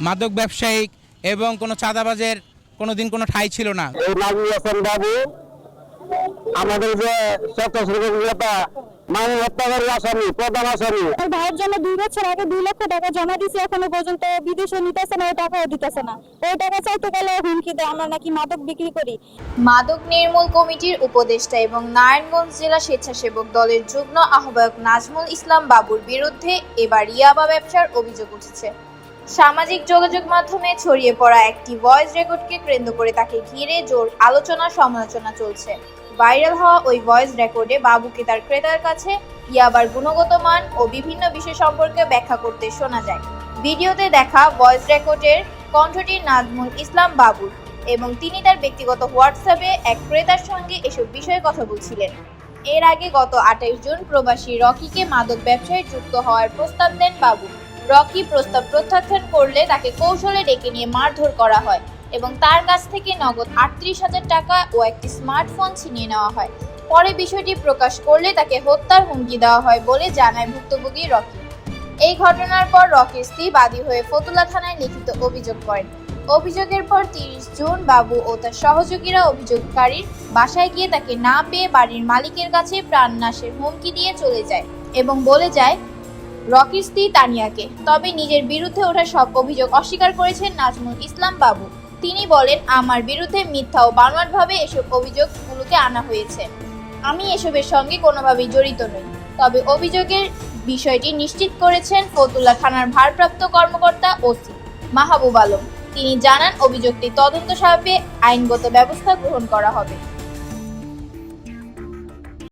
মাদক ব্যবসায়িক এবং কোনো চাঁদাবাজের কোনোদিন কোনো ঠাঁই ছিল না। এই নাজমুল হাসান বাবু আমাদের যে নেতা মানে হত্যাকারী আসামি, প্রধান আসামি। ভাইয়ের জন্য 2 বছর আগে 2 লক্ষ টাকা জমা দিয়েছে, এখনো পর্যন্ত বিদেশে নিতেছে না, ওই টাকাও দিতেছে না। ওই টাকা চাইতে গেলে হুমকি দেয় আমরা নাকি মাদক বিক্রি করি। মাদক নির্মূল কমিটির উপদেষ্টা এবং নারায়ণগঞ্জ জেলা স্বেচ্ছাসেবক দলের যুগ্ম আহ্বায়ক নাজমুল ইসলাম বাবুর বিরুদ্ধে এবার ইয়াবা ব্যবসার অভিযোগ উঠেছে। সামাজিক যোগাযোগ মাধ্যমে ছড়িয়ে পড়া একটি ভয়েস রেকর্ডকে কেন্দ্র করে তাকে ঘিরে জোর আলোচনা সমালোচনা চলছে। ভাইরাল হওয়া ওই ভয়েস রেকর্ডে বাবুকে তার ক্রেতার কাছে ইয়াবার গুণগত মান ও বিভিন্ন বিষয় সম্পর্কে ব্যাখ্যা করতে শোনা যায়। ভিডিওতে দেখা ভয়েস রেকর্ডের কণ্ঠটি নাজমুল ইসলাম বাবুর এবং তিনি তার ব্যক্তিগত হোয়াটসঅ্যাপে এক ক্রেতার সঙ্গে এসব বিষয়ে কথা বলছিলেন। এর আগে গত 28 জুন প্রবাসী রকিকে মাদক ব্যবসায় যুক্ত হওয়ার প্রস্তাব দেন বাবু। রকি প্রস্তাব প্রত্যাখ্যান করলে তাকে কৌশলে ডেকে নিয়ে মারধর করা হয় এবং তার কাছ থেকে নগদ 38,000 টাকা ও একটি স্মার্টফোন ছিনিয়ে নেওয়া হয়। পরে বিষয়টি প্রকাশ করলে তাকে হত্যার হুমকি দেওয়া হয় বলে জানায় ভুক্তভোগী রকি। এই ঘটনার পর রকির স্ত্রী বাদী হয়ে ফতুল্লা থানায় লিখিত অভিযোগ করেন। অভিযোগের পর 30 জুন বাবু ও তার সহযোগীরা অভিযোগকারীর বাসায় গিয়ে তাকে না পেয়ে বাড়ির মালিকের কাছে প্রাণনাশের হুমকি দিয়ে চলে যায় এবং বলে যায় রকির স্ত্রী তানিয়াকে। তবে নিজের বিরুদ্ধে ওঠা সব অভিযোগ অস্বীকার করেছেন নাজমুল ইসলাম বাবু। তিনি বলেন, আমার বিরুদ্ধে মিথ্যা ও বানোয়াটভাবে এসব অভিযোগগুলোকে আনা হয়েছে। আমি এসবের সঙ্গে কোনোভাবেই জড়িত নই। তবে অভিযোগের বিষয়টি নিশ্চিত করেছেন ফতুল্লা থানার ভারপ্রাপ্ত কর্মকর্তা ওসি মাহবুব আলম। তিনি জানান, অভিযোগটি তদন্ত সাপেক্ষে আইনগত ব্যবস্থা গ্রহণ করা হবে।